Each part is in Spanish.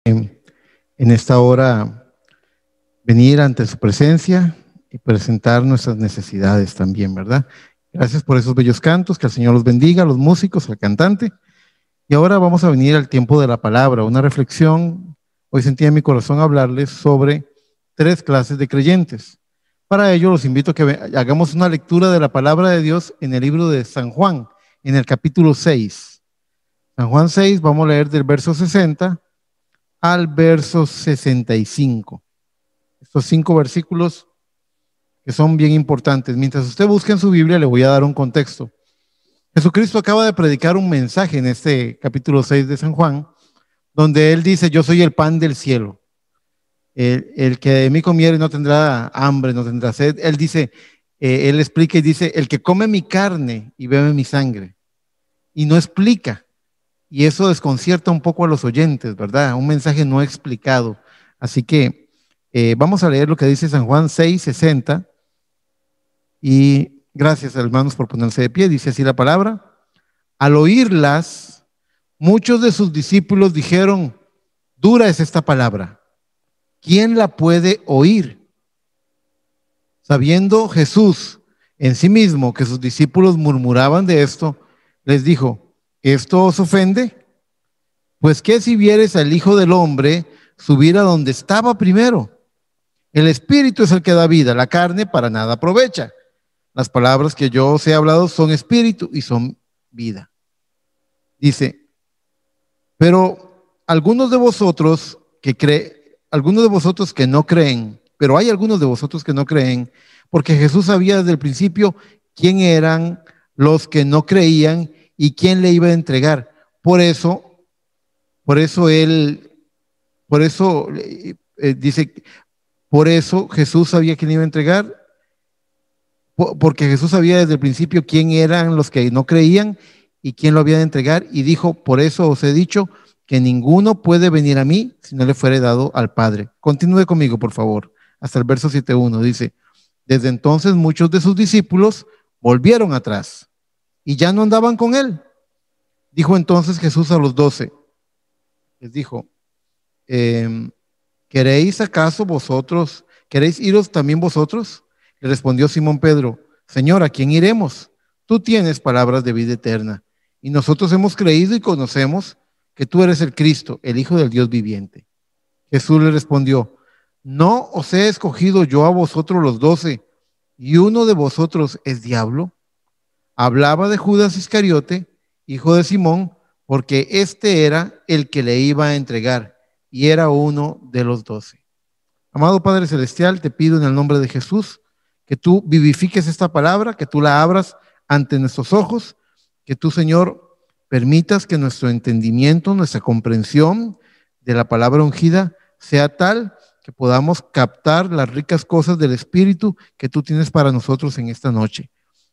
en esta hora venir ante su presencia y presentar nuestras necesidades también, ¿verdad? Gracias por esos bellos cantos, que el Señor los bendiga, a los músicos, al cantante. Y ahora vamos a venir al tiempo de la palabra, una reflexión. Hoy sentí en mi corazón hablarles sobre 3 clases de creyentes. Para ello los invito a que hagamos una lectura de la palabra de Dios en el libro de San Juan, en el capítulo 6. San Juan 6, vamos a leer del verso 60 al verso 65. Estos 5 versículos que son bien importantes. Mientras usted busque en su Biblia, le voy a dar un contexto. Jesucristo acaba de predicar un mensaje en este capítulo 6 de San Juan, donde él dice: yo soy el pan del cielo. El que de mí comiere no tendrá hambre, no tendrá sed. Él dice, él explica y dice: el que come mi carne y bebe mi sangre. Y no explica. Y eso desconcierta un poco a los oyentes, ¿verdad? Un mensaje no explicado. Así que vamos a leer lo que dice San Juan 6, 60. Y gracias, hermanos, por ponerse de pie. Dice así la palabra: al oírlas, muchos de sus discípulos dijeron: dura es esta palabra, ¿quién la puede oír? Sabiendo Jesús en sí mismo que sus discípulos murmuraban de esto, les dijo: ¿esto os ofende? Pues qué si vieres al Hijo del Hombre subir a donde estaba primero. El Espíritu es el que da vida, la carne para nada aprovecha. Las palabras que yo os he hablado son espíritu y son vida. Dice: pero algunos de vosotros que no creen, pero hay algunos de vosotros que no creen, porque Jesús sabía desde el principio quién eran los que no creían y quién le iba a entregar. Por eso Jesús sabía quién iba a entregar, porque Jesús sabía desde el principio quién eran los que no creían y quién lo había de entregar, y dijo: por eso os he dicho que ninguno puede venir a mí si no le fuere dado al Padre. Continúe conmigo, por favor, hasta el verso 7:1. Dice: desde entonces muchos de sus discípulos volvieron atrás y ya no andaban con él. Dijo entonces Jesús a los 12, les dijo: ¿queréis iros también vosotros? Le respondió Simón Pedro: Señor, ¿a quién iremos? Tú tienes palabras de vida eterna, y nosotros hemos creído y conocemos que tú eres el Cristo, el Hijo del Dios viviente. Jesús le respondió: ¿no os he escogido yo a vosotros los 12, y uno de vosotros es diablo? Hablaba de Judas Iscariote, hijo de Simón, porque este era el que le iba a entregar, y era uno de los 12. Amado Padre Celestial, te pido en el nombre de Jesús que tú vivifiques esta palabra, que tú la abras ante nuestros ojos, que tú, Señor, permitas que nuestro entendimiento, nuestra comprensión de la palabra ungida sea tal que podamos captar las ricas cosas del Espíritu que tú tienes para nosotros en esta noche.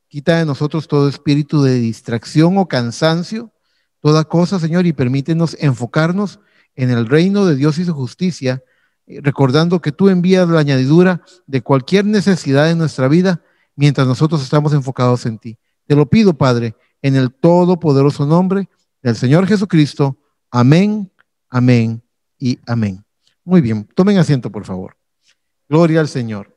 Quita de nosotros todo espíritu de distracción o cansancio, toda cosa, Señor, y permítenos enfocarnos en el reino de Dios y su justicia, recordando que tú envías la añadidura de cualquier necesidad en nuestra vida mientras nosotros estamos enfocados en ti. Te lo pido, Padre, en el todopoderoso nombre del Señor Jesucristo. Amén, amén y amén. Muy bien, tomen asiento, por favor. Gloria al Señor.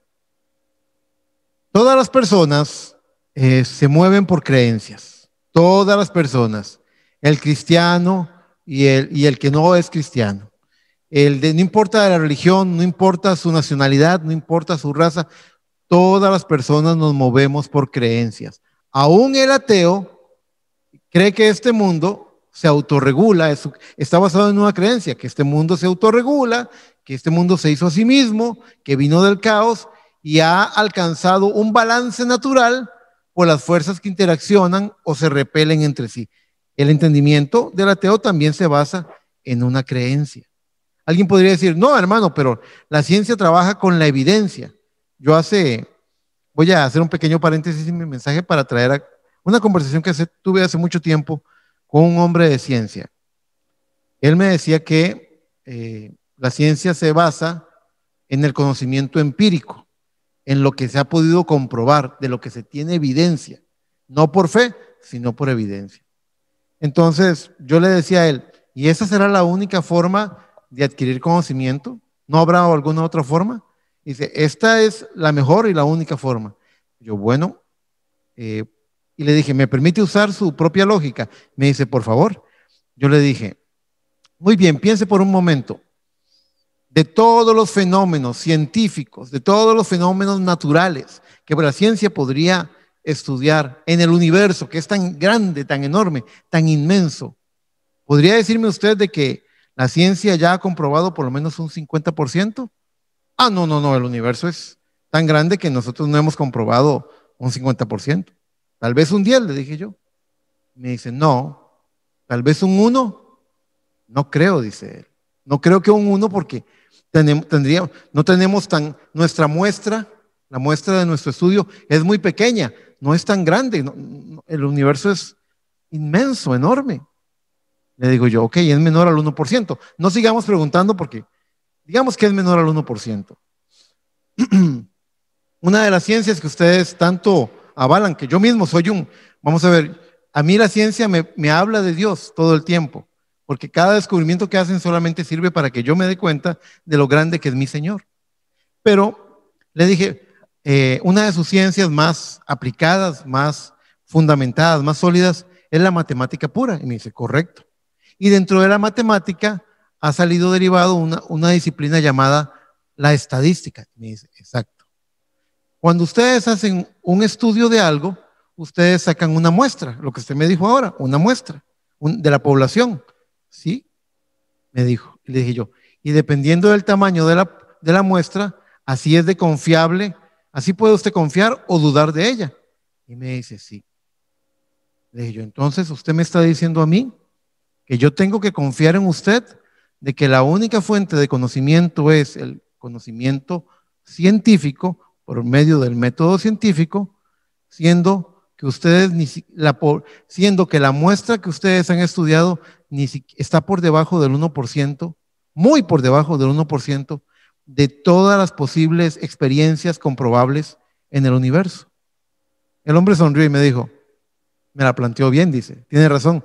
Todas las personas se mueven por creencias. Todas las personas. El cristiano y el que no es cristiano. No importa la religión, no importa su nacionalidad, no importa su raza, todas las personas nos movemos por creencias. Aún el ateo cree que este mundo se autorregula, está basado en una creencia, que este mundo se autorregula, que este mundo se hizo a sí mismo, que vino del caos y ha alcanzado un balance natural por las fuerzas que interaccionan o se repelen entre sí. El entendimiento del ateo también se basa en una creencia. Alguien podría decir: no, hermano, pero la ciencia trabaja con la evidencia. Voy a hacer un pequeño paréntesis en mi mensaje para traer a una conversación que tuve hace mucho tiempo con un hombre de ciencia. Él me decía que la ciencia se basa en el conocimiento empírico, en lo que se ha podido comprobar, de lo que se tiene evidencia, no por fe, sino por evidencia. Entonces yo le decía a él: ¿y esa será la única forma de adquirir conocimiento? ¿No habrá alguna otra forma? Dice, esta es la mejor y la única forma. Yo, bueno, y le dije, ¿me permite usar su propia lógica? Me dice, por favor. Yo le dije, muy bien, piense por un momento. De todos los fenómenos científicos, de todos los fenómenos naturales que la ciencia podría estudiar en el universo, que es tan grande, tan enorme, tan inmenso, ¿podría decirme usted de que la ciencia ya ha comprobado por lo menos un 50%? Ah, no, el universo es tan grande que nosotros no hemos comprobado un 50%. Tal vez un 10, le dije yo. Me dice, no, tal vez un 1. No creo, dice él. No creo que un 1 porque no tenemos nuestra muestra, la muestra de nuestro estudio es muy pequeña, no es tan grande. El universo es inmenso, enorme. Le digo yo, ok, es menor al 1%. No sigamos preguntando porque digamos que es menor al 1%. Una de las ciencias que ustedes tanto avalan, que yo mismo vamos a ver, a mí la ciencia me habla de Dios todo el tiempo, porque cada descubrimiento que hacen solamente sirve para que yo me dé cuenta de lo grande que es mi Señor. Pero le dije, una de sus ciencias más aplicadas, más fundamentadas, más sólidas, es la matemática pura. Y me dice, correcto. Y dentro de la matemática ha salido derivado una disciplina llamada la estadística. Me dice, exacto. Cuando ustedes hacen un estudio de algo, ustedes sacan una muestra, lo que usted me dijo ahora, una muestra de la población. ¿Sí? Me dijo. Y le dije yo, y dependiendo del tamaño de la muestra, así es de confiable, así puede usted confiar o dudar de ella. Y me dice, sí. Le dije yo, entonces usted me está diciendo a mí que yo tengo que confiar en usted de que la única fuente de conocimiento es el conocimiento científico por medio del método científico, siendo que la muestra que ustedes han estudiado está por debajo del 1%, muy por debajo del 1% de todas las posibles experiencias comprobables en el universo. El hombre sonrió y me dijo, me la planteó bien, dice, tiene razón,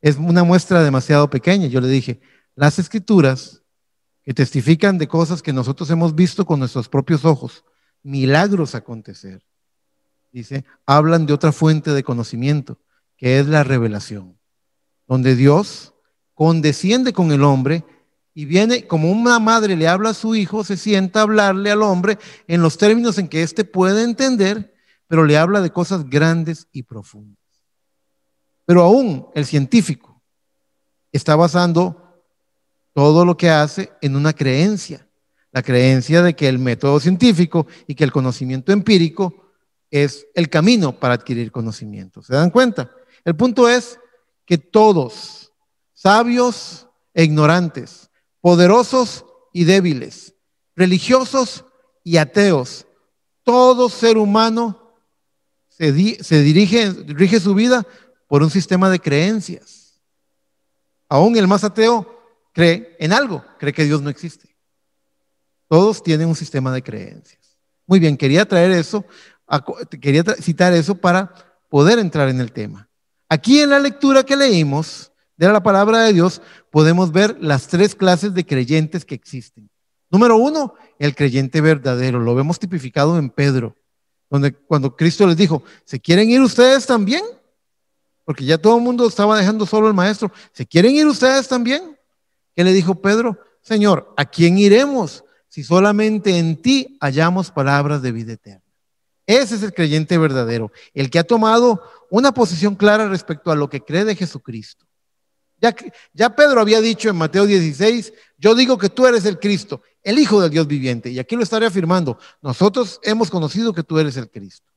es una muestra demasiado pequeña. Yo le dije, las escrituras que testifican de cosas que nosotros hemos visto con nuestros propios ojos, milagros acontecer, dice, hablan de otra fuente de conocimiento, que es la revelación, donde Dios condesciende con el hombre y viene, como una madre le habla a su hijo, se sienta a hablarle al hombre en los términos en que éste puede entender, pero le habla de cosas grandes y profundas. Pero aún el científico está basando todo lo que hace en una creencia, la creencia de que el método científico y que el conocimiento empírico es el camino para adquirir conocimiento. ¿Se dan cuenta? El punto es que todos, sabios e ignorantes, poderosos y débiles, religiosos y ateos, todo ser humano rige su vida por un sistema de creencias. Aún el más ateo cree en algo, cree que Dios no existe. Todos tienen un sistema de creencias. Muy bien, quería citar eso para poder entrar en el tema. Aquí en la lectura que leímos de la palabra de Dios podemos ver las 3 clases de creyentes que existen. Número 1, el creyente verdadero. Lo vemos tipificado en Pedro, donde cuando Cristo les dijo, ¿se quieren ir ustedes también? Porque ya todo el mundo estaba dejando solo al maestro. ¿Se quieren ir ustedes también? ¿Qué le dijo Pedro? Señor, ¿a quién iremos si solamente en ti hallamos palabras de vida eterna? Ese es el creyente verdadero, el que ha tomado una posición clara respecto a lo que cree de Jesucristo. Ya Pedro había dicho en Mateo 16, yo digo que tú eres el Cristo, el Hijo del Dios viviente. Y aquí lo estaré afirmando, nosotros hemos conocido que tú eres el Cristo.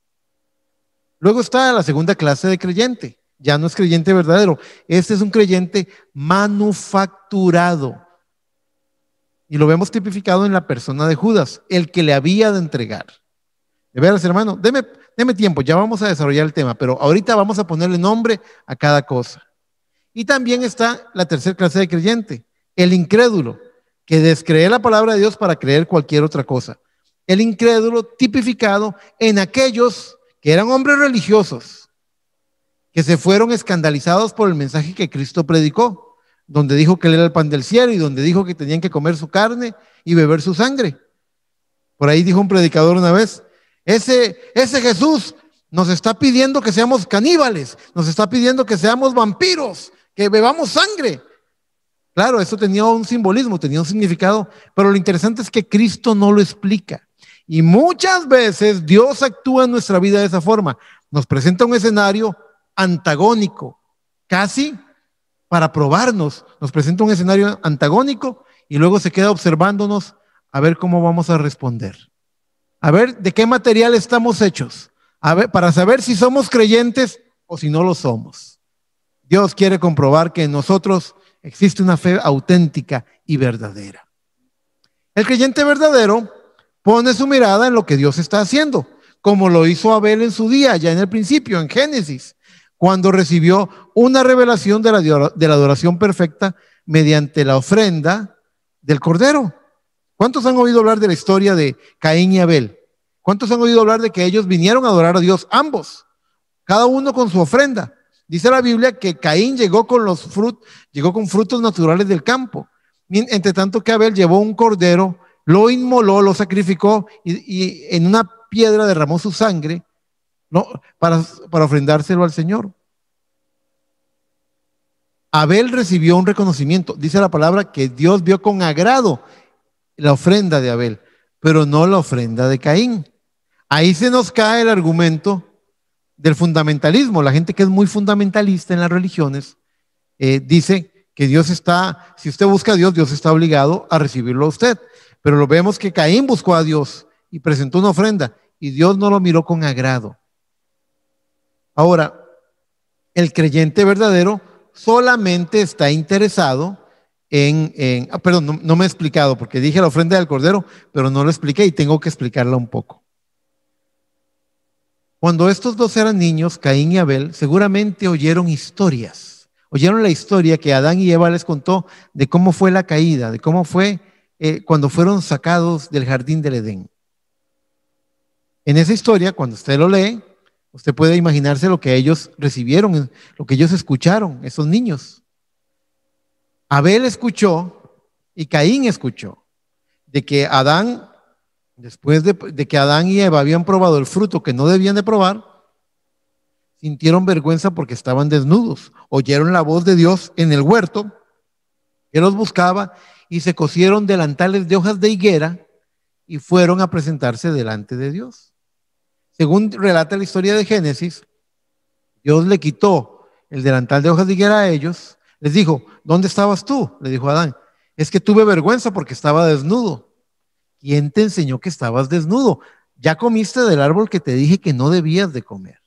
Luego está la segunda clase de creyente. Ya no es creyente verdadero. Este es un creyente manufacturado. Y lo vemos tipificado en la persona de Judas, el que le había de entregar. De veras, hermano, deme tiempo, ya vamos a desarrollar el tema, pero ahorita vamos a ponerle nombre a cada cosa. Y también está la tercera clase de creyente, el incrédulo, que descree la palabra de Dios para creer cualquier otra cosa. El incrédulo tipificado en aquellos que eran hombres religiosos, que se fueron escandalizados por el mensaje que Cristo predicó. donde dijo que él era el pan del cielo y donde dijo que tenían que comer su carne y beber su sangre. Por ahí dijo un predicador una vez, ese Jesús nos está pidiendo que seamos caníbales, nos está pidiendo que seamos vampiros, que bebamos sangre. Claro, eso tenía un simbolismo, tenía un significado, pero lo interesante es que Cristo no lo explica. Y muchas veces Dios actúa en nuestra vida de esa forma. Nos presenta un escenario antagónico, casi para probarnos. Nos presenta un escenario antagónico y luego se queda observándonos a ver cómo vamos a responder. A ver de qué material estamos hechos. A ver, para saber si somos creyentes o si no lo somos. Dios quiere comprobar que en nosotros existe una fe auténtica y verdadera. El creyente verdadero pone su mirada en lo que Dios está haciendo, como lo hizo Abel en su día, ya en el principio, en Génesis, cuando recibió una revelación de la adoración perfecta mediante la ofrenda del Cordero. ¿Cuántos han oído hablar de la historia de Caín y Abel? ¿Cuántos han oído hablar de que ellos vinieron a adorar a Dios, ambos, cada uno con su ofrenda? Dice la Biblia que Caín llegó con frutos naturales del campo, entre tanto que Abel llevó un cordero, lo inmoló, lo sacrificó y en una piedra derramó su sangre, ¿no? para ofrendárselo al Señor. Abel recibió un reconocimiento. Dice la palabra que Dios vio con agrado la ofrenda de Abel, pero no la ofrenda de Caín. Ahí se nos cae el argumento del fundamentalismo. La gente que es muy fundamentalista en las religiones dice que Dios está, si usted busca a Dios, Dios está obligado a recibirlo a usted. Pero lo vemos que Caín buscó a Dios y presentó una ofrenda y Dios no lo miró con agrado. Ahora, el creyente verdadero solamente está interesado perdón, no me he explicado porque dije la ofrenda del Cordero, pero no lo expliqué y tengo que explicarla un poco. Cuando estos dos eran niños, Caín y Abel, seguramente oyeron historias. Oyeron la historia que Adán y Eva les contó de cómo fue la caída, de cómo fue cuando fueron sacados del jardín del Edén. En esa historia, cuando usted lo lee, usted puede imaginarse lo que ellos recibieron, lo que ellos escucharon, esos niños. Abel escuchó y Caín escuchó de que Adán, después de que Adán y Eva habían probado el fruto que no debían de probar, sintieron vergüenza porque estaban desnudos. Oyeron la voz de Dios en el huerto, que los buscaba, y se cosieron delantales de hojas de higuera y fueron a presentarse delante de Dios. Según relata la historia de Génesis, Dios le quitó el delantal de hojas de higuera a ellos. Les dijo, ¿dónde estabas tú? Le dijo Adán. Es que tuve vergüenza porque estaba desnudo. ¿Quién te enseñó que estabas desnudo? Ya comiste del árbol que te dije que no debías de comer.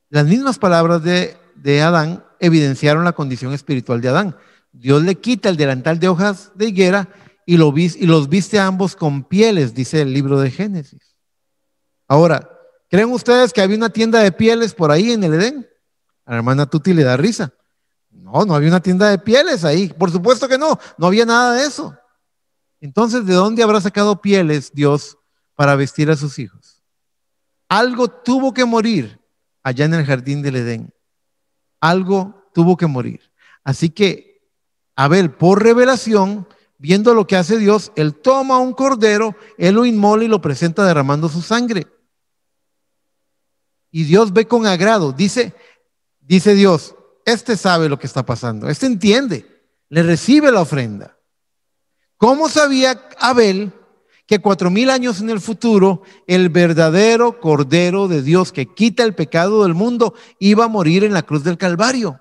Las mismas palabras de Adán evidenciaron la condición espiritual de Adán. Dios le quita el delantal de hojas de higuera y los viste a ambos con pieles, dice el libro de Génesis. Ahora, ¿creen ustedes que había una tienda de pieles por ahí en el Edén? A la hermana Tuti le da risa. No, no había una tienda de pieles ahí. Por supuesto que no, no había nada de eso. Entonces, ¿de dónde habrá sacado pieles Dios para vestir a sus hijos? Algo tuvo que morir allá en el jardín del Edén. Algo tuvo que morir. Así que Abel, por revelación, viendo lo que hace Dios, él toma un cordero, él lo inmola y lo presenta derramando su sangre. Y Dios ve con agrado. Dice Dios, este sabe lo que está pasando, este entiende, le recibe la ofrenda. ¿Cómo sabía Abel que 4000 años en el futuro el verdadero Cordero de Dios que quita el pecado del mundo iba a morir en la cruz del Calvario?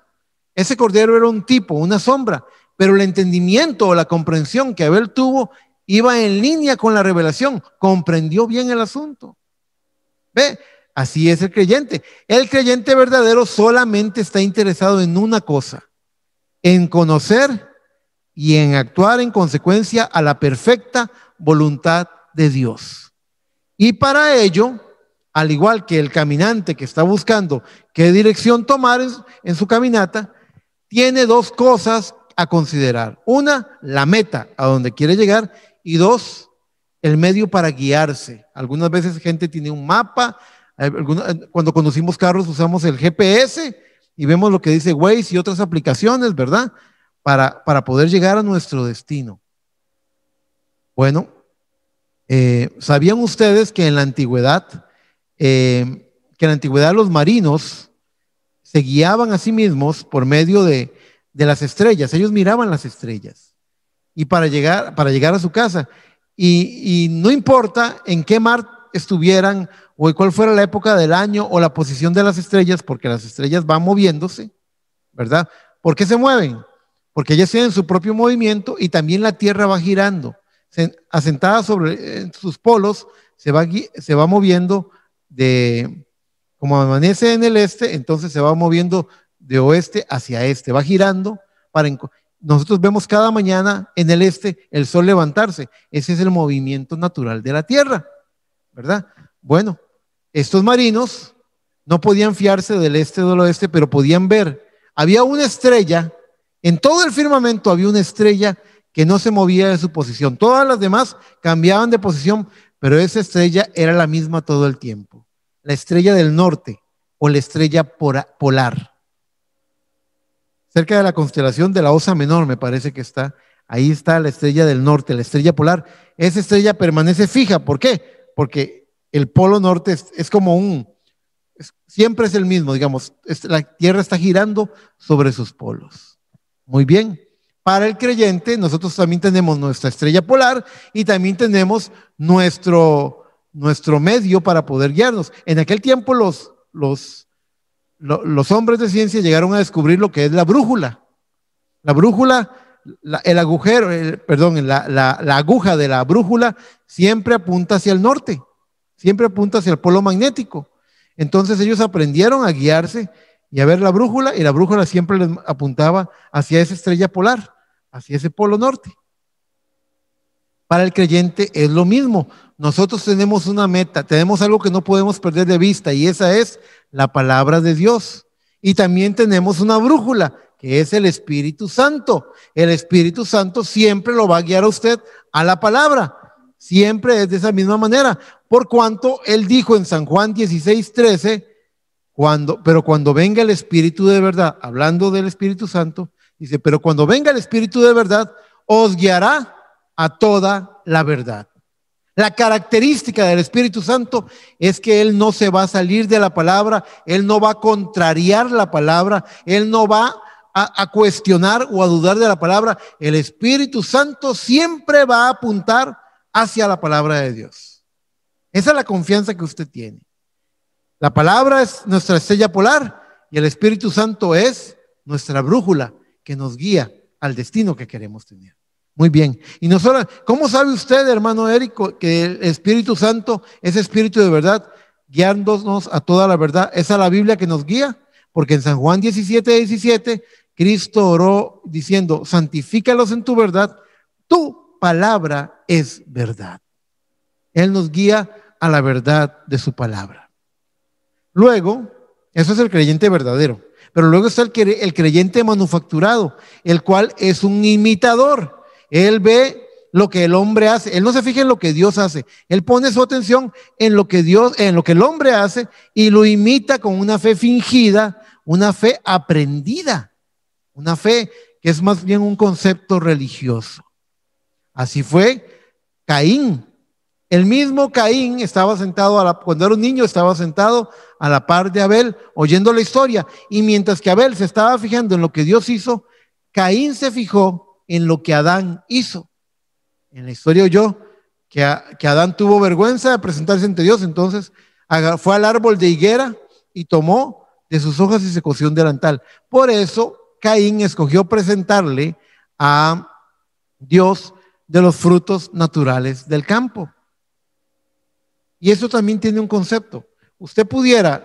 Ese Cordero era un tipo, una sombra, pero el entendimiento o la comprensión que Abel tuvo iba en línea con la revelación, comprendió bien el asunto. ¿Ve? Así es el creyente. El creyente verdadero solamente está interesado en una cosa, en conocer y en actuar en consecuencia a la perfecta voluntad de Dios. Y para ello, al igual que el caminante que está buscando qué dirección tomar en su caminata, tiene dos cosas a considerar. Una, la meta a donde quiere llegar, y dos, el medio para guiarse. Algunas veces gente tiene un mapa, cuando conducimos carros usamos el GPS y vemos lo que dice Waze y otras aplicaciones, ¿verdad? Para poder llegar a nuestro destino. Bueno, ¿sabían ustedes que en la antigüedad, los marinos se guiaban a sí mismos por medio de las estrellas? Ellos miraban las estrellas y para llegar a su casa. Y no importa en qué mar estuvieran o cuál fuera la época del año o la posición de las estrellas, porque las estrellas van moviéndose, ¿verdad? ¿Por qué se mueven? Porque ellas tienen su propio movimiento y también la Tierra va girando. Asentada sobre sus polos, se va moviendo como amanece en el este, entonces se va moviendo de oeste hacia este, va girando. Nosotros vemos cada mañana en el este el sol levantarse. Ese es el movimiento natural de la Tierra, ¿verdad? Bueno, estos marinos no podían fiarse del este o del oeste, pero podían ver. Había una estrella, en todo el firmamento había una estrella que no se movía de su posición. Todas las demás cambiaban de posición, pero esa estrella era la misma todo el tiempo. La estrella del norte o la estrella polar. Cerca de la constelación de la Osa Menor, me parece que está. Ahí está la estrella del norte, la estrella polar. Esa estrella permanece fija. ¿Por qué? Porque el polo norte es como siempre es el mismo, digamos. La Tierra está girando sobre sus polos. Muy bien. Para el creyente, nosotros también tenemos nuestra estrella polar y también tenemos nuestro medio para poder guiarnos. En aquel tiempo los hombres de ciencia llegaron a descubrir lo que es la brújula. La brújula, el agujero, la aguja de la brújula siempre apunta hacia el norte, siempre apunta hacia el polo magnético. Entonces ellos aprendieron a guiarse y a ver la brújula, y la brújula siempre les apuntaba hacia esa estrella polar, hacia ese polo norte. Para el creyente es lo mismo. Nosotros tenemos una meta, tenemos algo que no podemos perder de vista, y esa es la palabra de Dios. Y también tenemos una brújula, que es el Espíritu Santo. El Espíritu Santo siempre lo va a guiar a usted a la palabra. Siempre es de esa misma manera. Por cuanto Él dijo en San Juan 16:13, pero cuando venga el Espíritu de verdad, hablando del Espíritu Santo, dice, pero cuando venga el Espíritu de verdad, os guiará a toda la verdad. La característica del Espíritu Santo es que Él no se va a salir de la palabra, Él no va a contrariar la palabra, Él no va a cuestionar o a dudar de la palabra. El Espíritu Santo siempre va a apuntar hacia la palabra de Dios. Esa es la confianza que usted tiene. La palabra es nuestra estrella polar y el Espíritu Santo es nuestra brújula que nos guía al destino que queremos tener. Muy bien. Y no solo, ¿cómo sabe usted, hermano Érico, que el Espíritu Santo es Espíritu de verdad, guiándonos a toda la verdad? Esa es la Biblia que nos guía, porque en San Juan 17:17, Cristo oró diciendo, santifícalos en tu verdad, tu palabra es verdad. Él nos guía a la verdad de su palabra. Luego, eso es el creyente verdadero, pero luego está el creyente manufacturado, el cual es un imitador. Él ve lo que el hombre hace, él no se fija en lo que Dios hace, él pone su atención en lo que el hombre hace y lo imita con una fe fingida, una fe aprendida, una fe que es más bien un concepto religioso. Así fue Caín. El mismo Caín estaba sentado, cuando era un niño, estaba sentado a la par de Abel, oyendo la historia, y mientras que Abel se estaba fijando en lo que Dios hizo, Caín se fijó en lo que Adán hizo. En la historia oyó que Adán tuvo vergüenza de presentarse ante Dios, entonces fue al árbol de higuera y tomó de sus hojas y se cosió un delantal. Por eso Caín escogió presentarle a Dios de los frutos naturales del campo. Y eso también tiene un concepto. Usted pudiera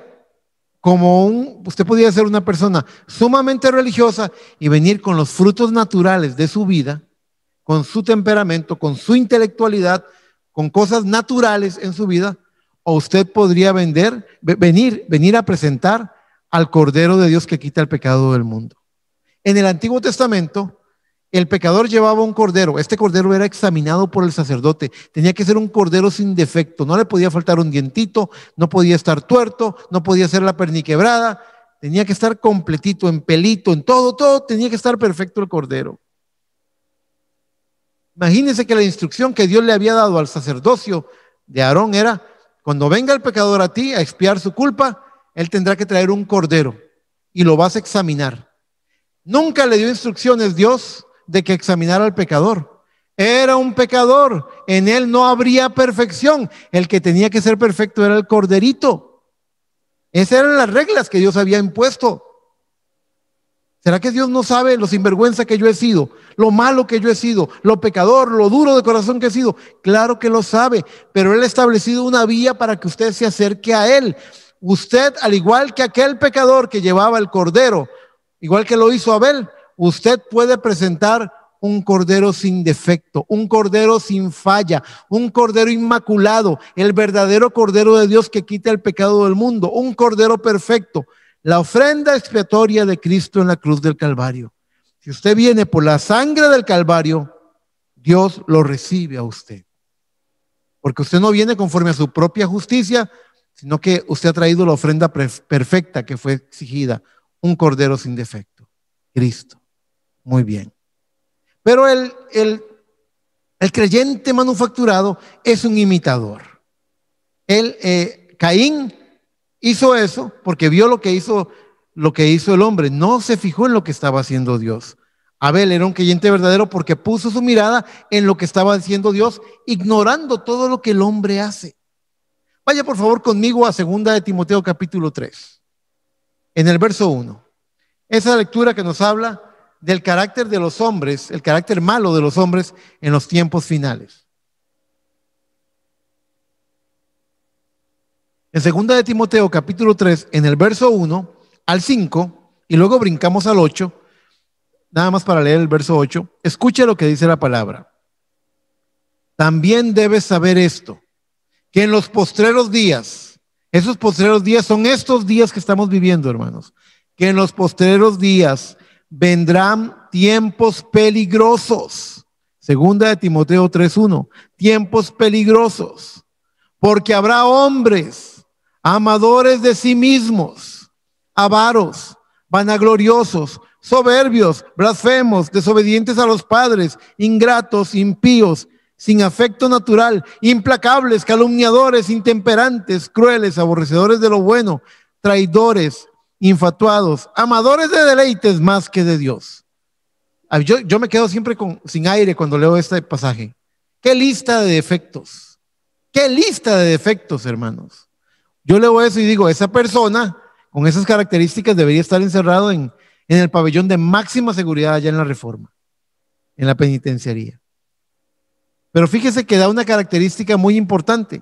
ser una persona sumamente religiosa y venir con los frutos naturales de su vida, con su temperamento, con su intelectualidad, con cosas naturales en su vida, o usted podría venir a presentar al Cordero de Dios que quita el pecado del mundo. En el Antiguo Testamento, el pecador llevaba un cordero. Este cordero era examinado por el sacerdote. Tenía que ser un cordero sin defecto. No le podía faltar un dientito, no podía estar tuerto, no podía ser la perniquebrada. tenía que estar completito, en pelito, en todo tenía que estar perfecto el cordero. Imagínense que la instrucción que Dios le había dado al sacerdocio de Aarón era: cuando venga el pecador a ti a expiar su culpa, él tendrá que traer un cordero y lo vas a examinar. Nunca le dio instrucciones Dios de que examinara al pecador. Era un pecador, en él no habría perfección. El que tenía que ser perfecto era el corderito. Esas eran las reglas que Dios había impuesto. ¿Será que Dios no sabe lo sinvergüenza que yo he sido, lo malo que yo he sido, lo pecador, lo duro de corazón que he sido? Claro que lo sabe, pero Él ha establecido una vía para que usted se acerque a Él. Usted, al igual que aquel pecador que llevaba el cordero, igual que lo hizo Abel, usted puede presentar un cordero sin defecto, un cordero sin falla, un cordero inmaculado, el verdadero cordero de Dios que quita el pecado del mundo, un cordero perfecto. La ofrenda expiatoria de Cristo en la cruz del Calvario. Si usted viene por la sangre del Calvario, Dios lo recibe a usted. Porque usted no viene conforme a su propia justicia, sino que usted ha traído la ofrenda perfecta que fue exigida, un cordero sin defecto, Cristo. Muy bien. Pero el creyente manufacturado es un imitador. Caín hizo eso porque vio lo que hizo el hombre. No se fijó en lo que estaba haciendo Dios. Abel era un creyente verdadero porque puso su mirada en lo que estaba haciendo Dios, ignorando todo lo que el hombre hace. Vaya por favor conmigo a 2 de Timoteo capítulo 3, en el verso 1. Esa lectura que nos habla del carácter de los hombres, el carácter malo de los hombres en los tiempos finales. En 2 de Timoteo capítulo 3, en el verso 1 al 5, y luego brincamos al 8, nada más para leer el verso 8, escuche lo que dice la palabra. También debes saber esto, que en los postreros días, esos postreros días son estos días que estamos viviendo, hermanos, que en los postreros días vendrán tiempos peligrosos. 2 de Timoteo 3:1, tiempos peligrosos, porque habrá hombres amadores de sí mismos, avaros, vanagloriosos, soberbios, blasfemos, desobedientes a los padres, ingratos, impíos, sin afecto natural, implacables, calumniadores, intemperantes, crueles, aborrecedores de lo bueno, traidores, infatuados, amadores de deleites más que de Dios. Yo me quedo siempre sin aire cuando leo este pasaje. ¿Qué lista de defectos? ¿Qué lista de defectos, hermanos? Yo leo eso y digo, esa persona con esas características debería estar encerrado en el pabellón de máxima seguridad allá en la Reforma, en la penitenciaría. Pero fíjese que da una característica muy importante.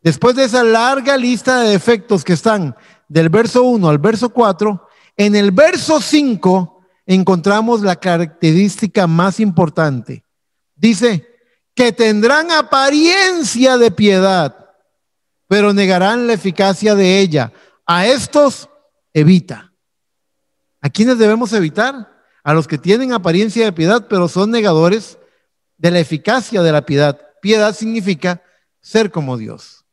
Después de esa larga lista de defectos que están del verso 1 al verso 4, en el verso 5 encontramos la característica más importante. Dice que tendrán apariencia de piedad, pero negarán la eficacia de ella. A estos evita. ¿A quiénes debemos evitar? A los que tienen apariencia de piedad, pero son negadores de la eficacia de la piedad. Piedad significa ser como Dios.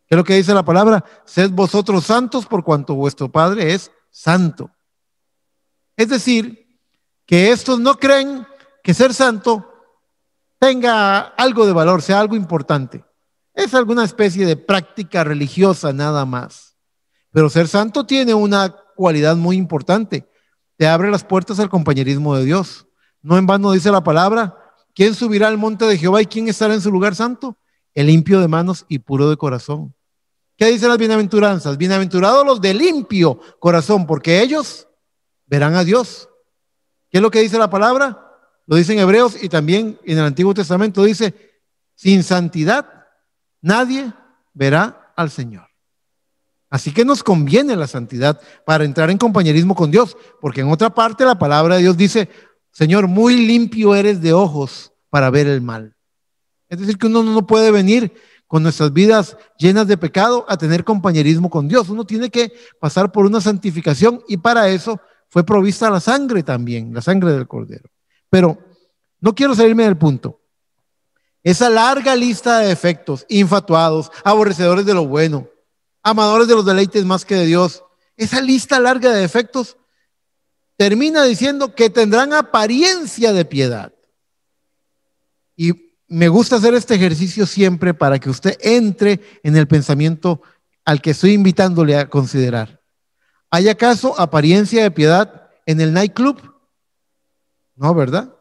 ¿Qué es lo que dice la palabra? Sed vosotros santos por cuanto vuestro Padre es santo. Es decir, que estos no creen que ser santo tenga algo de valor, sea algo importante. Es alguna especie de práctica religiosa nada más. Pero ser santo tiene una cualidad muy importante. Te abre las puertas al compañerismo de Dios. No en vano dice la palabra: ¿quién subirá al monte de Jehová y quién estará en su lugar santo? El limpio de manos y puro de corazón. ¿Qué dicen las bienaventuranzas? Bienaventurados los de limpio corazón, porque ellos verán a Dios. ¿Qué es lo que dice la palabra? Lo dice en Hebreos y también en el Antiguo Testamento dice: sin santidad nadie verá al Señor. Así que nos conviene la santidad para entrar en compañerismo con Dios, porque en otra parte la palabra de Dios dice: Señor, muy limpio eres de ojos para ver el mal. Es decir, que uno no puede venir con nuestras vidas llenas de pecado a tener compañerismo con Dios. Uno tiene que pasar por una santificación y para eso fue provista la sangre también, la sangre del Cordero. Pero no quiero salirme del punto. Esa larga lista de defectos: infatuados, aborrecedores de lo bueno, amadores de los deleites más que de Dios, esa lista larga de defectos termina diciendo que tendrán apariencia de piedad. Y me gusta hacer este ejercicio siempre para que usted entre en el pensamiento al que estoy invitándole a considerar. ¿Hay acaso apariencia de piedad en el nightclub? No, ¿verdad?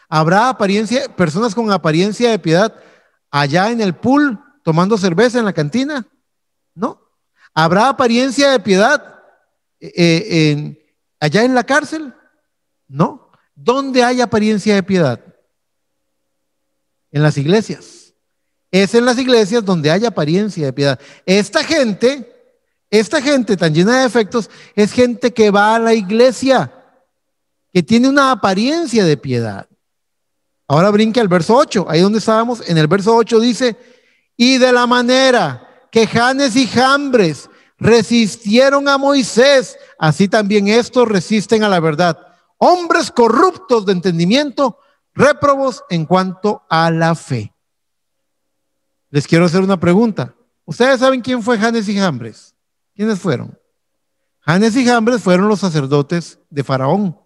¿Habrá personas con apariencia de piedad allá en el pool tomando cerveza en la cantina? No. ¿Habrá apariencia de piedad allá en la cárcel? No. ¿Dónde hay apariencia de piedad? En las iglesias. Es en las iglesias donde hay apariencia de piedad. Esta gente tan llena de defectos es gente que va a la iglesia, que tiene una apariencia de piedad. Ahora brinque al verso 8, ahí donde estábamos. En el verso 8 dice: y de la manera que Janes y Jambres resistieron a Moisés, así también estos resisten a la verdad. Hombres corruptos de entendimiento, réprobos en cuanto a la fe. Les quiero hacer una pregunta. ¿Ustedes saben quién fue Janes y Jambres? ¿Quiénes fueron? Janes y Jambres fueron los sacerdotes de Faraón.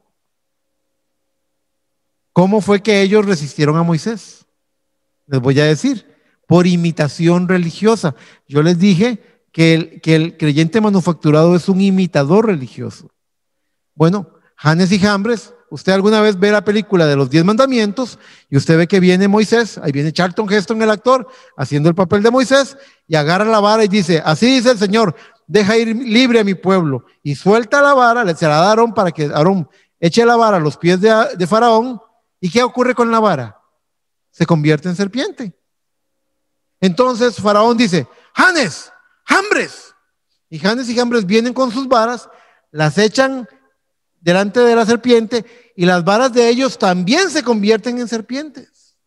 ¿Cómo fue que ellos resistieron a Moisés? Les voy a decir: por imitación religiosa. Yo les dije que el creyente manufacturado es un imitador religioso. Bueno, Janes y Jambres, usted alguna vez ve la película de los 10 mandamientos y usted ve que viene Moisés, ahí viene Charlton Heston, el actor, haciendo el papel de Moisés, y agarra la vara y dice: así dice el Señor, deja ir libre a mi pueblo. Y suelta la vara, se la da a Aarón para que Aarón eche la vara a los pies de Faraón. ¿Y qué ocurre con la vara? Se convierte en serpiente. Entonces Faraón dice: Janes, Jambres. Y Janes y Jambres vienen con sus varas, las echan delante de la serpiente y las varas de ellos también se convierten en serpientes.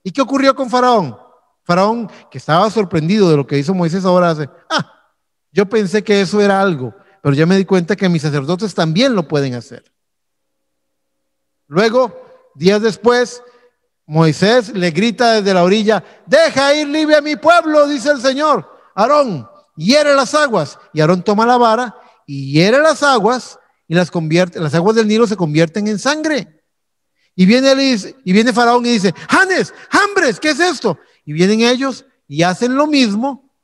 ¿Y qué ocurrió con Faraón? Faraón, que estaba sorprendido de lo que hizo Moisés, ahora hace: yo pensé que eso era algo, pero ya me di cuenta que mis sacerdotes también lo pueden hacer. Luego, días después, Moisés le grita desde la orilla: deja ir libre a mi pueblo, dice el Señor. Aarón, hiere las aguas. Y Aarón toma la vara y hiere las aguas y las convierte, las aguas del Nilo se convierten en sangre. Y viene Faraón y dice: Janes, Jambres, ¿qué es esto? Y vienen ellos y hacen lo mismo,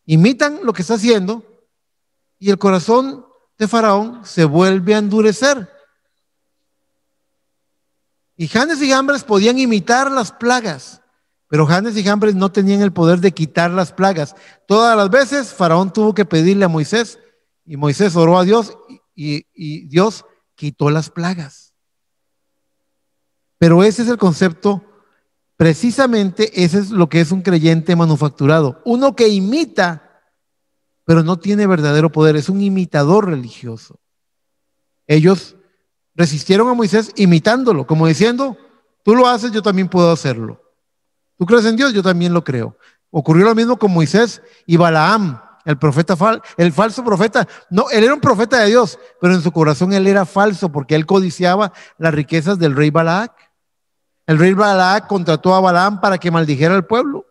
imitan lo que está haciendo, y el corazón de Faraón se vuelve a endurecer. Y Janes y Jambres podían imitar las plagas, pero Janes y Jambres no tenían el poder de quitar las plagas. Todas las veces Faraón tuvo que pedirle a Moisés, y Moisés oró a Dios y Dios quitó las plagas. Pero ese es el concepto, precisamente ese es lo que es un creyente manufacturado. Uno que imita, pero no tiene verdadero poder, es un imitador religioso. Ellos resistieron a Moisés imitándolo, como diciendo: tú lo haces, yo también puedo hacerlo. Tú crees en Dios, yo también lo creo. Ocurrió lo mismo con Moisés y Balaam, el falso profeta. No, él era un profeta de Dios, pero en su corazón él era falso porque él codiciaba las riquezas del rey Balac. El rey Balac contrató a Balaam para que maldijera al pueblo.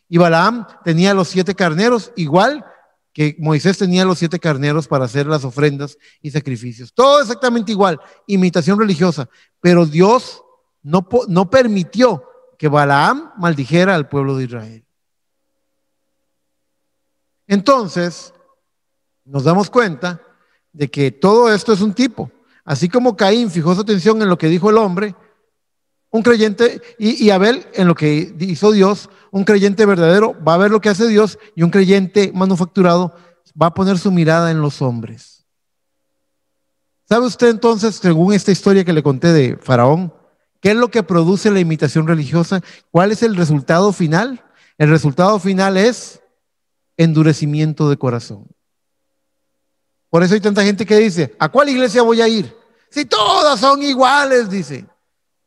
Y Balaam tenía los 7 carneros, igual que Moisés tenía los 7 carneros para hacer las ofrendas y sacrificios. Todo exactamente igual, imitación religiosa. Pero Dios no permitió que Balaam maldijera al pueblo de Israel. Entonces, nos damos cuenta de que todo esto es un tipo. Así como Caín fijó su atención en lo que dijo el hombre, un creyente, y Abel en lo que hizo Dios, un creyente verdadero va a ver lo que hace Dios, y un creyente manufacturado va a poner su mirada en los hombres. ¿Sabe usted entonces, según esta historia que le conté de Faraón, qué es lo que produce la imitación religiosa? ¿Cuál es el resultado final? El resultado final es endurecimiento de corazón. Por eso hay tanta gente que dice: ¿a cuál iglesia voy a ir? Si todas son iguales, dice.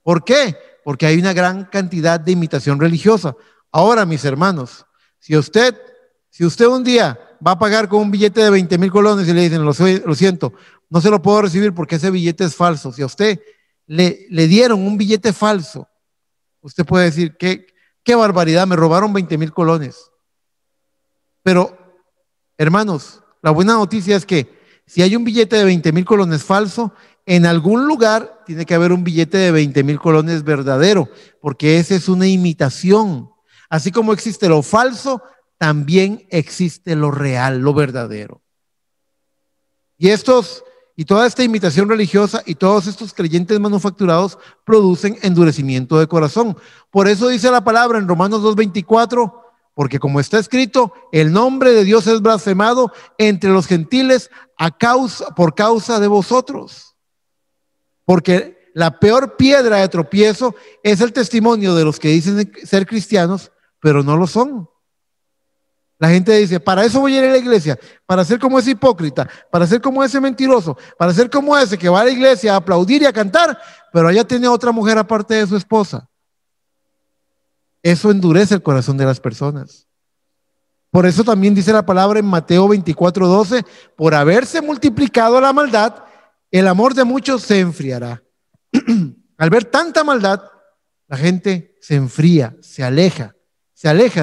¿Por qué? Porque hay una gran cantidad de imitación religiosa. Ahora, mis hermanos, si usted un día va a pagar con un billete de 20,000 colones y le dicen: lo siento, no se lo puedo recibir porque ese billete es falso. Si a usted le dieron un billete falso, usted puede decir: qué barbaridad, me robaron 20,000 colones. Pero, hermanos, la buena noticia es que Si hay un billete de 20,000 colones falso, en algún lugar tiene que haber un billete de 20,000 colones verdadero, porque esa es una imitación. Así como existe lo falso, también existe lo real, lo verdadero. Y toda esta imitación religiosa y todos estos creyentes manufacturados producen endurecimiento de corazón. Por eso dice la palabra en Romanos 2:24, porque como está escrito, el nombre de Dios es blasfemado entre los gentiles por causa de vosotros. Porque la peor piedra de tropiezo es el testimonio de los que dicen ser cristianos, pero no lo son. La gente dice, para eso voy a ir a la iglesia, para ser como ese hipócrita, para ser como ese mentiroso, para ser como ese que va a la iglesia a aplaudir y a cantar, pero allá tiene otra mujer aparte de su esposa. Eso endurece el corazón de las personas. Por eso también dice la palabra en Mateo 24:12, por haberse multiplicado la maldad, el amor de muchos se enfriará. Al ver tanta maldad, la gente se enfría, se aleja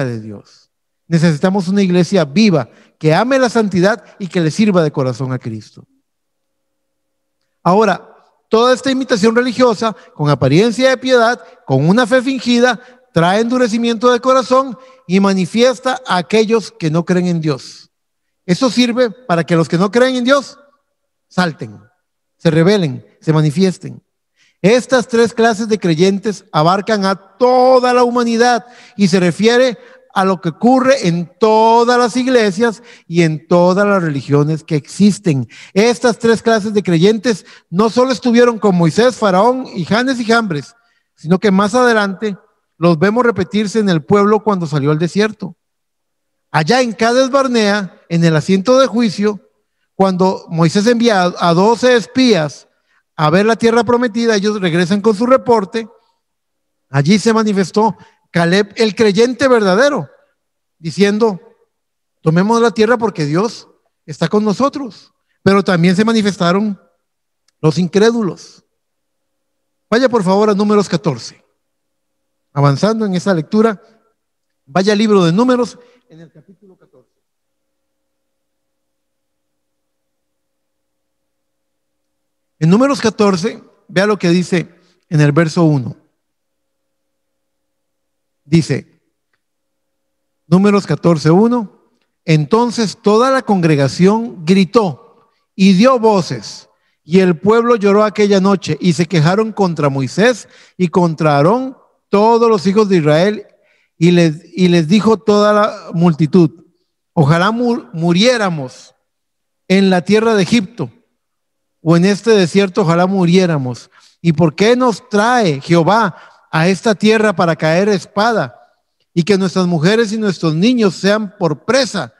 de Dios. Necesitamos una iglesia viva que ame la santidad y que le sirva de corazón a Cristo. Ahora, toda esta imitación religiosa, con apariencia de piedad, con una fe fingida, trae endurecimiento de corazón y manifiesta a aquellos que no creen en Dios. Eso sirve para que los que no creen en Dios salten, se rebelen, se manifiesten. Estas tres clases de creyentes abarcan a toda la humanidad y se refiere a lo que ocurre en todas las iglesias y en todas las religiones que existen. Estas tres clases de creyentes no solo estuvieron con Moisés, Faraón y Janes y Jambres, sino que más adelante los vemos repetirse en el pueblo cuando salió al desierto. Allá en Cades Barnea, en el asiento de juicio, cuando Moisés envía a 12 espías a ver la tierra prometida, ellos regresan con su reporte. Allí se manifestó Caleb, el creyente verdadero, diciendo, tomemos la tierra porque Dios está con nosotros. Pero también se manifestaron los incrédulos. Vaya por favor a Números 14. Avanzando en esa lectura, vaya al libro de Números en el capítulo 14. En Números 14, vea lo que dice en el verso 1. Dice, Números 14:1, entonces toda la congregación gritó y dio voces, y el pueblo lloró aquella noche, y se quejaron contra Moisés y contra Aarón todos los hijos de Israel, y les dijo toda la multitud, ojalá muriéramos en la tierra de Egipto, o en este desierto, ojalá muriéramos. ¿Y por qué nos trae Jehová a esta tierra para caer espada y que nuestras mujeres y nuestros niños sean por presa?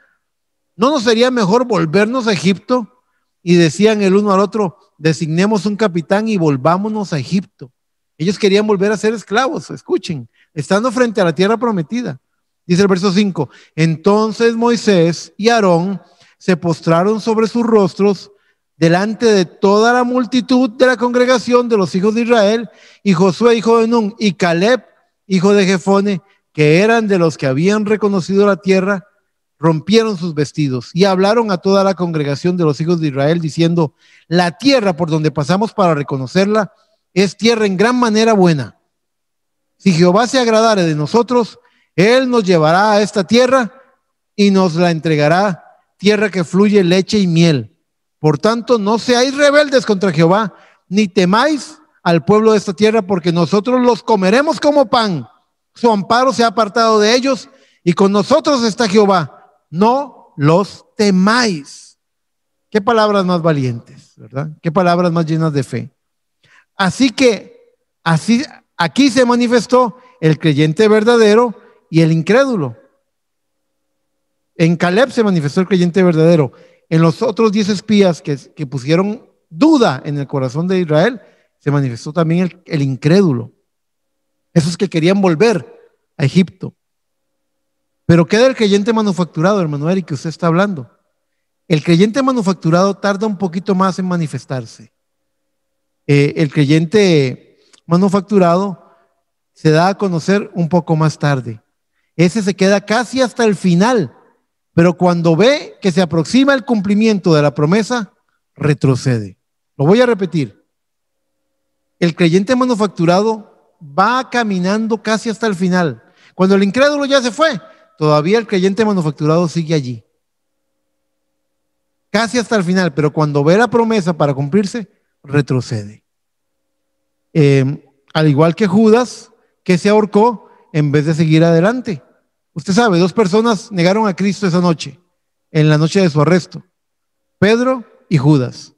¿No nos sería mejor volvernos a Egipto? Y decían el uno al otro, designemos un capitán y volvámonos a Egipto. Ellos querían volver a ser esclavos, escuchen, estando frente a la tierra prometida. Dice el verso 5, entonces Moisés y Aarón se postraron sobre sus rostros delante de toda la multitud de la congregación de los hijos de Israel, y Josué, hijo de Nun, y Caleb, hijo de Jefone, que eran de los que habían reconocido la tierra, rompieron sus vestidos y hablaron a toda la congregación de los hijos de Israel, diciendo, la tierra por donde pasamos para reconocerla es tierra en gran manera buena. Si Jehová se agradare de nosotros, él nos llevará a esta tierra y nos la entregará, tierra que fluye leche y miel. Por tanto, no seáis rebeldes contra Jehová, ni temáis al pueblo de esta tierra, porque nosotros los comeremos como pan. Su amparo se ha apartado de ellos, y con nosotros está Jehová. No los temáis. Qué palabras más valientes, ¿verdad? Qué palabras más llenas de fe. Así que, aquí se manifestó el creyente verdadero y el incrédulo. En Caleb se manifestó el creyente verdadero. En los otros 10 espías que pusieron duda en el corazón de Israel, se manifestó también el incrédulo. Esos que querían volver a Egipto. Pero queda el creyente manufacturado, hermano Eric, que usted está hablando. El creyente manufacturado tarda un poquito más en manifestarse. El creyente manufacturado se da a conocer un poco más tarde. Ese se queda casi hasta el final. Pero cuando ve que se aproxima el cumplimiento de la promesa, retrocede. Lo voy a repetir. El creyente manufacturado va caminando casi hasta el final. Cuando el incrédulo ya se fue, todavía el creyente manufacturado sigue allí. Casi hasta el final, pero cuando ve la promesa para cumplirse, retrocede. Al igual que Judas, que se ahorcó en vez de seguir adelante. Usted sabe, 2 personas negaron a Cristo esa noche, en la noche de su arresto. Pedro y Judas.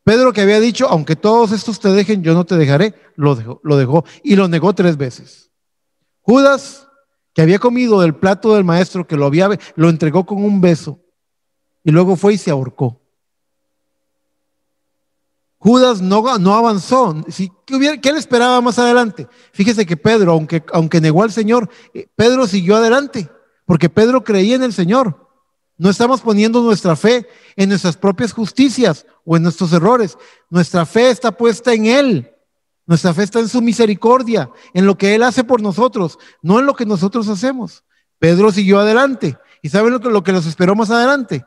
Pedro, que había dicho, aunque todos estos te dejen, yo no te dejaré, lo dejó y lo negó 3 veces. Judas, que había comido del plato del maestro, que lo entregó con un beso y luego fue y se ahorcó. Judas no avanzó. ¿Qué le esperaba más adelante? Fíjese que Pedro, aunque negó al Señor, Pedro siguió adelante, porque Pedro creía en el Señor. No estamos poniendo nuestra fe en nuestras propias justicias o en nuestros errores. Nuestra fe está puesta en Él. Nuestra fe está en su misericordia, en lo que Él hace por nosotros, no en lo que nosotros hacemos. Pedro siguió adelante. ¿Y saben lo que los esperó más adelante?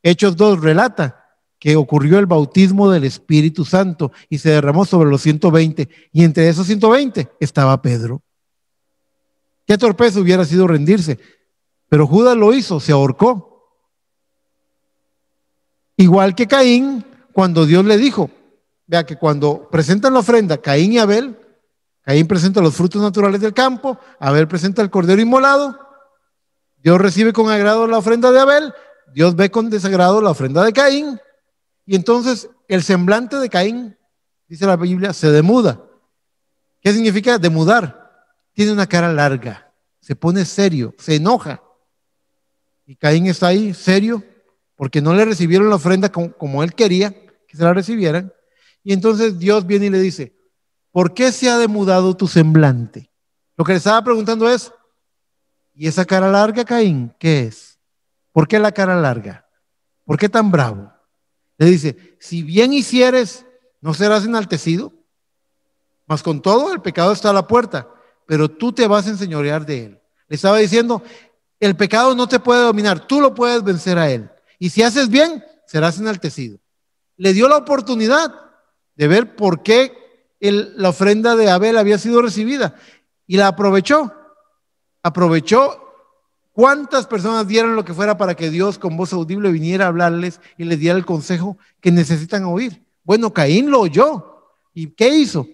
Hechos 2 relata que ocurrió el bautismo del Espíritu Santo y se derramó sobre los 120, y entre esos 120 estaba Pedro. Qué torpeza hubiera sido rendirse, pero Judas lo hizo, se ahorcó. Igual que Caín, cuando Dios le dijo, vea que cuando presentan la ofrenda Caín y Abel, Caín presenta los frutos naturales del campo, Abel presenta el cordero inmolado, Dios recibe con agrado la ofrenda de Abel, Dios ve con desagrado la ofrenda de Caín, y entonces el semblante de Caín, dice la Biblia, se demuda. ¿Qué significa demudar? Tiene una cara larga, se pone serio, se enoja. Y Caín está ahí serio porque no le recibieron la ofrenda como él quería que se la recibieran. Y entonces Dios viene y le dice, ¿por qué se ha demudado tu semblante? Lo que le estaba preguntando es, ¿y esa cara larga, Caín, qué es? ¿Por qué la cara larga? ¿Por qué tan bravo? Le dice, si bien hicieres, ¿no serás enaltecido? Mas con todo el pecado está a la puerta, pero tú te vas a enseñorear de él. Le estaba diciendo, el pecado no te puede dominar, tú lo puedes vencer a él. Y si haces bien, serás enaltecido. Le dio la oportunidad de ver por qué la ofrenda de Abel había sido recibida y la aprovechó. Aprovechó. ¿Cuántas personas dieron lo que fuera para que Dios con voz audible viniera a hablarles y les diera el consejo que necesitan oír? Bueno, Caín lo oyó. ¿Y qué hizo?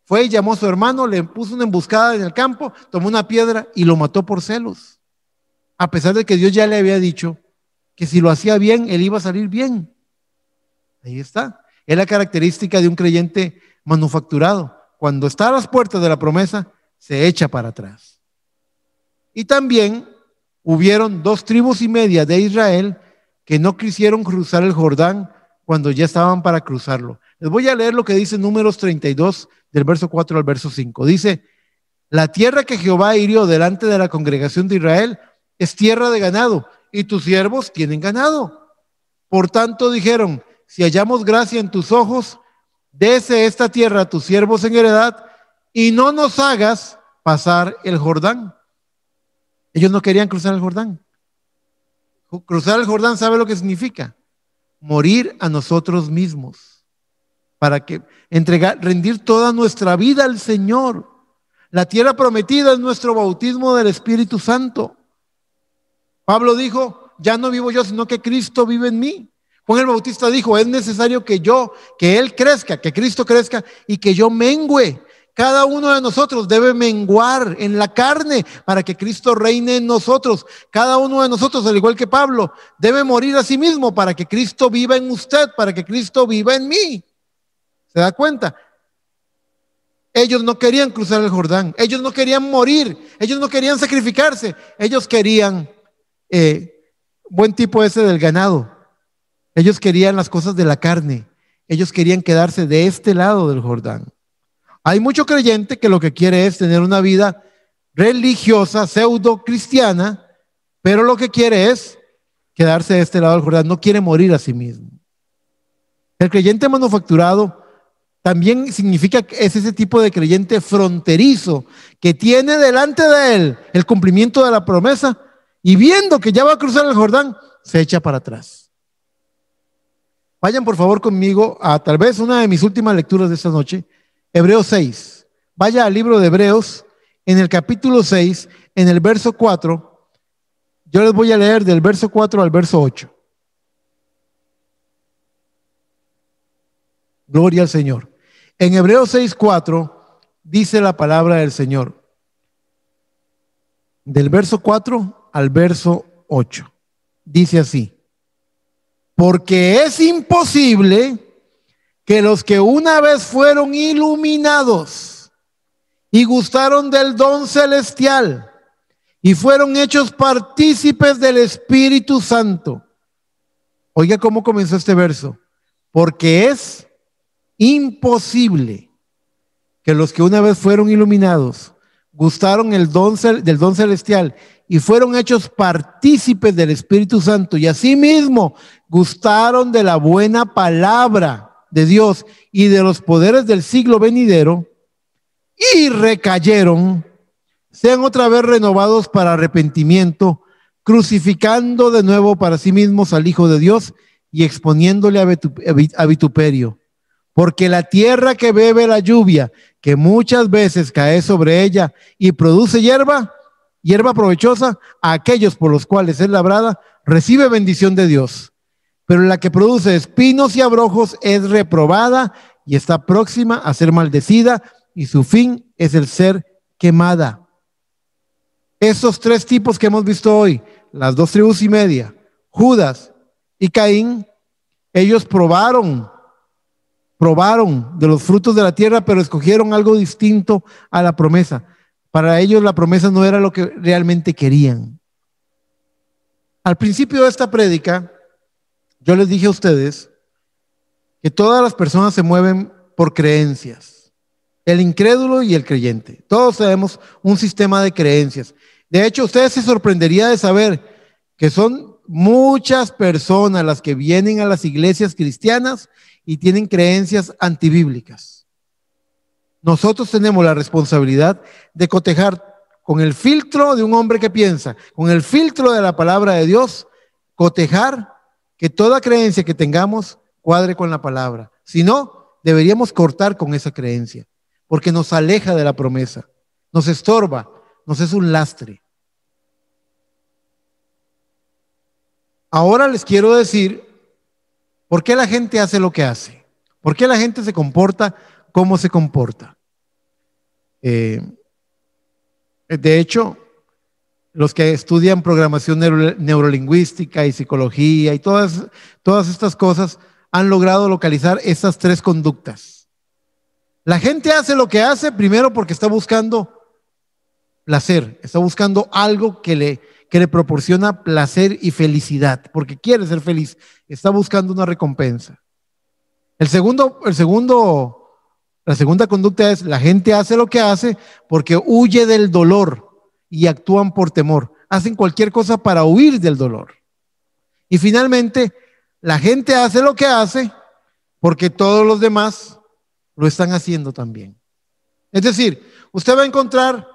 Fue y llamó a su hermano, le puso una emboscada en el campo, tomó una piedra y lo mató por celos. A pesar de que Dios ya le había dicho que si lo hacía bien, él iba a salir bien. Ahí está. Es la característica de un creyente manufacturado. Cuando está a las puertas de la promesa, se echa para atrás. Y también hubieron 2,5 tribus de Israel que no quisieron cruzar el Jordán cuando ya estaban para cruzarlo. Les voy a leer lo que dice Números 32, del verso 4 al verso 5. Dice, la tierra que Jehová hirió delante de la congregación de Israel es tierra de ganado, y tus siervos tienen ganado. Por tanto dijeron, si hallamos gracia en tus ojos, dese esta tierra a tus siervos en heredad, y no nos hagas pasar el Jordán. Ellos no querían cruzar el Jordán. Cruzar el Jordán, ¿sabe lo que significa? Morir a nosotros mismos, para que rendir toda nuestra vida al Señor. La tierra prometida es nuestro bautismo del Espíritu Santo. Pablo dijo, ya no vivo yo, sino que Cristo vive en mí. Juan el Bautista dijo, es necesario que Él crezca, que Cristo crezca y que yo mengüe. Cada uno de nosotros debe menguar en la carne para que Cristo reine en nosotros. Cada uno de nosotros, al igual que Pablo, debe morir a sí mismo para que Cristo viva en usted, para que Cristo viva en mí. ¿Se da cuenta? Ellos no querían cruzar el Jordán, ellos no querían morir, ellos no querían sacrificarse, ellos querían buen tipo ese del ganado. Ellos querían las cosas de la carne, ellos querían quedarse de este lado del Jordán. Hay mucho creyente que lo que quiere es tener una vida religiosa, pseudo cristiana, pero lo que quiere es quedarse de este lado del Jordán, no quiere morir a sí mismo. El creyente manufacturado también significa que es ese tipo de creyente fronterizo que tiene delante de él el cumplimiento de la promesa y viendo que ya va a cruzar el Jordán, se echa para atrás. Vayan por favor conmigo a tal vez una de mis últimas lecturas de esta noche, Hebreos 6. Vaya al libro de Hebreos, en el capítulo 6, en el verso 4. Yo les voy a leer del verso 4 al verso 8. Gloria al Señor. En Hebreos 6:4 dice la palabra del Señor. Del verso 4 al verso 8. Dice así: porque es imposible que los que una vez fueron iluminados y gustaron del don celestial y fueron hechos partícipes del Espíritu Santo. Oiga cómo comenzó este verso. Porque es imposible que los que una vez fueron iluminados, gustaron del don celestial y fueron hechos partícipes del Espíritu Santo y asimismo gustaron de la buena palabra de Dios y de los poderes del siglo venidero y recayeron, sean otra vez renovados para arrepentimiento, crucificando de nuevo para sí mismos al Hijo de Dios y exponiéndole a vituperio. Porque la tierra que bebe la lluvia, que muchas veces cae sobre ella y produce hierba provechosa, a aquellos por los cuales es labrada, recibe bendición de Dios. Pero la que produce espinos y abrojos es reprobada y está próxima a ser maldecida, y su fin es el ser quemada. Estos tres tipos que hemos visto hoy, las 2 tribus y media, Judas y Caín, ellos probaron de los frutos de la tierra, pero escogieron algo distinto a la promesa. Para ellos la promesa no era lo que realmente querían. Al principio de esta prédica, yo les dije a ustedes que todas las personas se mueven por creencias. El incrédulo y el creyente. Todos tenemos un sistema de creencias. De hecho, ustedes se sorprenderían de saber que son muchas personas las que vienen a las iglesias cristianas y tienen creencias antibíblicas. Nosotros tenemos la responsabilidad de cotejar con el filtro de un hombre que piensa, con el filtro de la palabra de Dios, cotejar que toda creencia que tengamos cuadre con la palabra. Si no, deberíamos cortar con esa creencia, porque nos aleja de la promesa, nos estorba, nos es un lastre. Ahora les quiero decir por qué la gente hace lo que hace, por qué la gente se comporta como se comporta. De hecho, los que estudian programación neurolingüística y psicología y todas estas cosas han logrado localizar estas 3 conductas. La gente hace lo que hace primero porque está buscando placer, está buscando algo que le proporciona placer y felicidad, porque quiere ser feliz, está buscando una recompensa. La segunda conducta es: la gente hace lo que hace porque huye del dolor y actúan por temor. Hacen cualquier cosa para huir del dolor. Y finalmente, la gente hace lo que hace porque todos los demás lo están haciendo también. Es decir, usted va a encontrar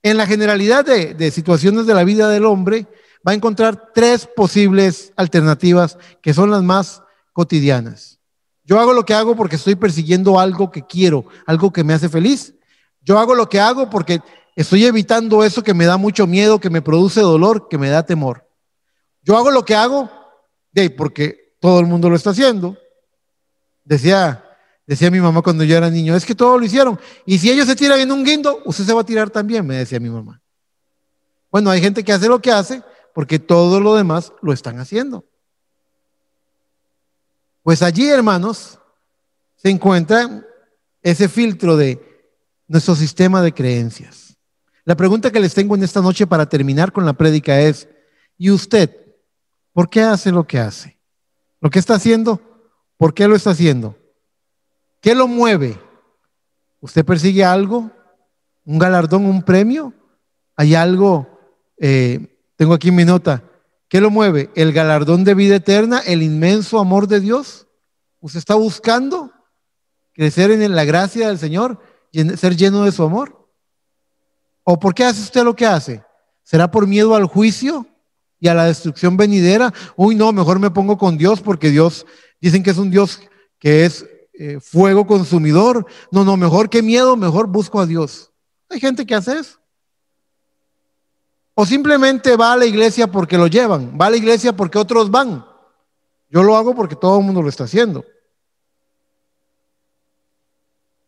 en la generalidad de situaciones de la vida del hombre, va a encontrar 3 posibles alternativas que son las más cotidianas. Yo hago lo que hago porque estoy persiguiendo algo que quiero, algo que me hace feliz. Yo hago lo que hago porque estoy evitando eso que me da mucho miedo, que me produce dolor, que me da temor. Yo hago lo que hago porque todo el mundo lo está haciendo. Decía mi mamá cuando yo era niño: es que todos lo hicieron. Y si ellos se tiran en un guindo, usted se va a tirar también, me decía mi mamá. Bueno, hay gente que hace lo que hace porque todo lo demás lo están haciendo. Pues allí, hermanos, se encuentra ese filtro de nuestro sistema de creencias. La pregunta que les tengo en esta noche para terminar con la prédica es: ¿y usted por qué hace lo que hace? ¿Lo que está haciendo? ¿Por qué lo está haciendo? ¿Qué lo mueve? ¿Usted persigue algo? ¿Un galardón, un premio? ¿Hay algo? Tengo aquí mi nota. ¿Qué lo mueve? ¿El galardón de vida eterna? ¿El inmenso amor de Dios? ¿Usted está buscando crecer en la gracia del Señor? ¿Ser lleno de su amor? ¿O por qué hace usted lo que hace? ¿Será por miedo al juicio y a la destrucción venidera. Uy, no, mejor me pongo con Dios porque Dios, dicen que es un Dios que es fuego consumidor. No, mejor que miedo, mejor busco a Dios. Hay gente que hace eso. O simplemente va a la iglesia porque lo llevan, va a la iglesia porque otros van. Yo lo hago porque todo el mundo lo está haciendo.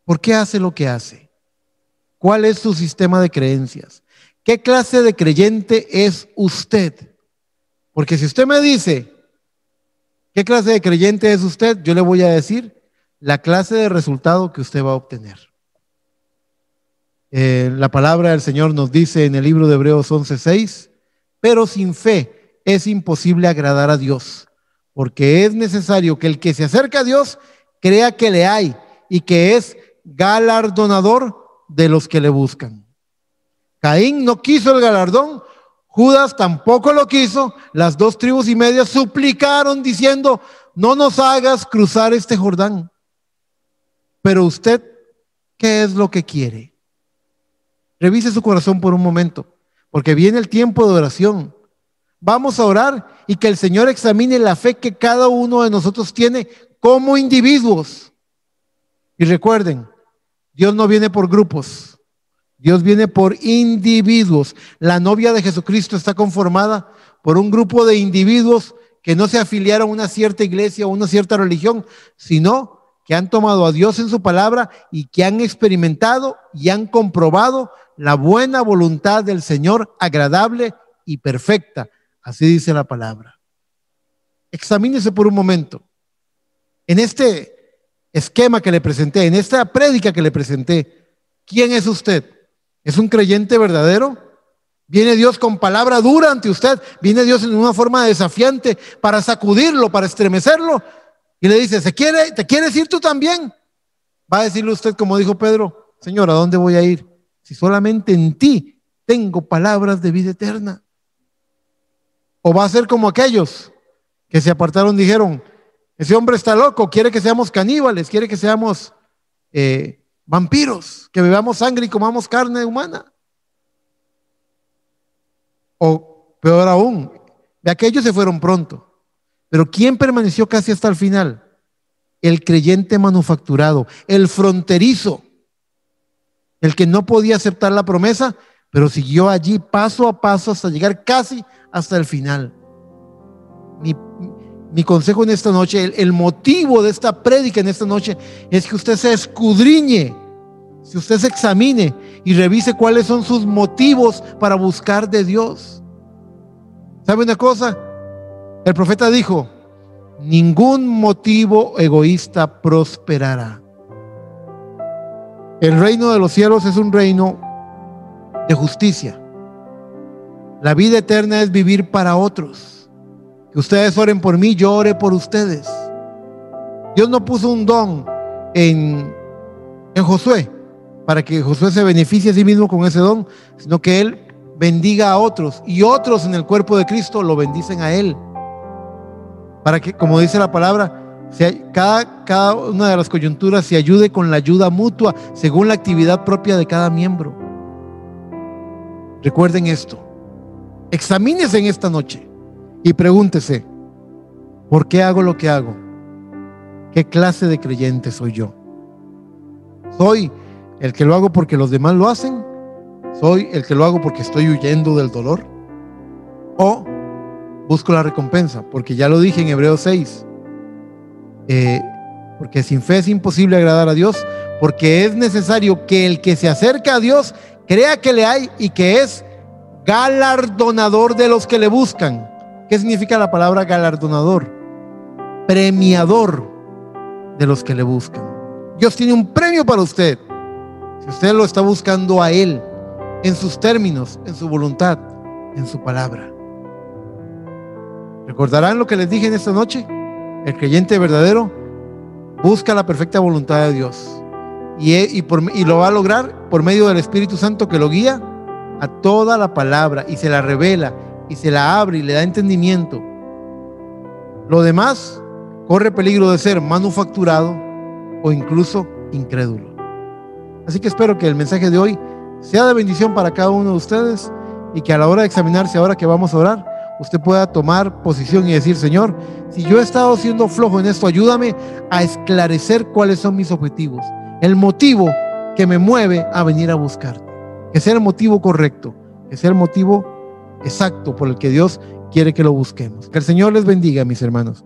¿Por qué hace lo que hace? ¿Cuál es su sistema de creencias? ¿Qué clase de creyente es usted? Porque si usted me dice qué clase de creyente es usted, yo le voy a decir la clase de resultado que usted va a obtener. La palabra del Señor nos dice en el libro de Hebreos 11:6, pero sin fe es imposible agradar a Dios, porque es necesario que el que se acerca a Dios crea que le hay y que es galardonador de los que le buscan. Caín no quiso el galardón, Judas tampoco lo quiso. Las 2 tribus y media suplicaron diciendo: no nos hagas cruzar este Jordán. Pero usted, ¿qué es lo que quiere? Revise su corazón por un momento, porque viene el tiempo de oración. Vamos a orar y que el Señor examine la fe que cada uno de nosotros tiene como individuos. Y recuerden, Dios no viene por grupos, Dios viene por individuos. La novia de Jesucristo está conformada por un grupo de individuos que no se afiliaron a una cierta iglesia o una cierta religión, sino que han tomado a Dios en su palabra y que han experimentado y han comprobado la buena voluntad del Señor, agradable y perfecta. Así dice la palabra. Examínese por un momento. En este esquema que le presenté, en esta prédica que le presenté, ¿quién es usted? ¿Es un creyente verdadero? ¿Viene Dios con palabra dura ante usted? ¿Viene Dios en una forma desafiante para sacudirlo, para estremecerlo? Y le dice: ¿te quieres ir tú también? Va a decirle usted, como dijo Pedro: Señor, ¿a dónde voy a ir? Si solamente en ti tengo palabras de vida eterna. O va a ser como aquellos que se apartaron, dijeron: ese hombre está loco, quiere que seamos caníbales, quiere que seamos vampiros, que bebamos sangre y comamos carne humana. O peor aún, de aquellos se fueron pronto. Pero ¿quién permaneció casi hasta el final? El creyente manufacturado, el fronterizo, el que no podía aceptar la promesa, pero siguió allí paso a paso hasta llegar casi hasta el final. Mi consejo en esta noche, el motivo de esta prédica en esta noche, es que usted se escudriñe, si usted se examine y revise cuáles son sus motivos para buscar de Dios. ¿Sabe una cosa? El profeta dijo: ningún motivo egoísta prosperará. El reino de los cielos es un reino de justicia. La vida eterna es vivir para otros. Que ustedes oren por mí, yo ore por ustedes. Dios no puso un don en Josué para que Josué se beneficie a sí mismo con ese don, sino que él bendiga a otros y otros en el cuerpo de Cristo lo bendicen a él. Para que, como dice la palabra, cada una de las coyunturas se ayude con la ayuda mutua según la actividad propia de cada miembro. Recuerden esto. Examínese en esta noche y pregúntese: ¿por qué hago lo que hago? ¿Qué clase de creyente soy yo? ¿Soy el que lo hago porque los demás lo hacen? ¿Soy el que lo hago porque estoy huyendo del dolor? ¿O busco la recompensa? Porque ya lo dije en Hebreos 6, porque sin fe es imposible agradar a Dios, porque es necesario que el que se acerca a Dios crea que le hay y que es galardonador de los que le buscan. ¿Qué significa la palabra galardonador? Premiador de los que le buscan. Dios tiene un premio para usted si usted lo está buscando a Él, en sus términos, en su voluntad, en su palabra. ¿Recordarán lo que les dije en esta noche? El creyente verdadero busca la perfecta voluntad de Dios y lo va a lograr por medio del Espíritu Santo, que lo guía a toda la palabra y se la revela y se la abre y le da entendimiento. Lo demás corre peligro de ser manufacturado o incluso incrédulo. Así que espero que el mensaje de hoy sea de bendición para cada uno de ustedes y que a la hora de examinarse, ahora que vamos a orar, usted pueda tomar posición y decir: Señor, si yo he estado siendo flojo en esto, ayúdame a esclarecer cuáles son mis objetivos, el motivo que me mueve a venir a buscarte, que sea el motivo correcto, que sea el motivo exacto por el que Dios quiere que lo busquemos. Que el Señor les bendiga, mis hermanos.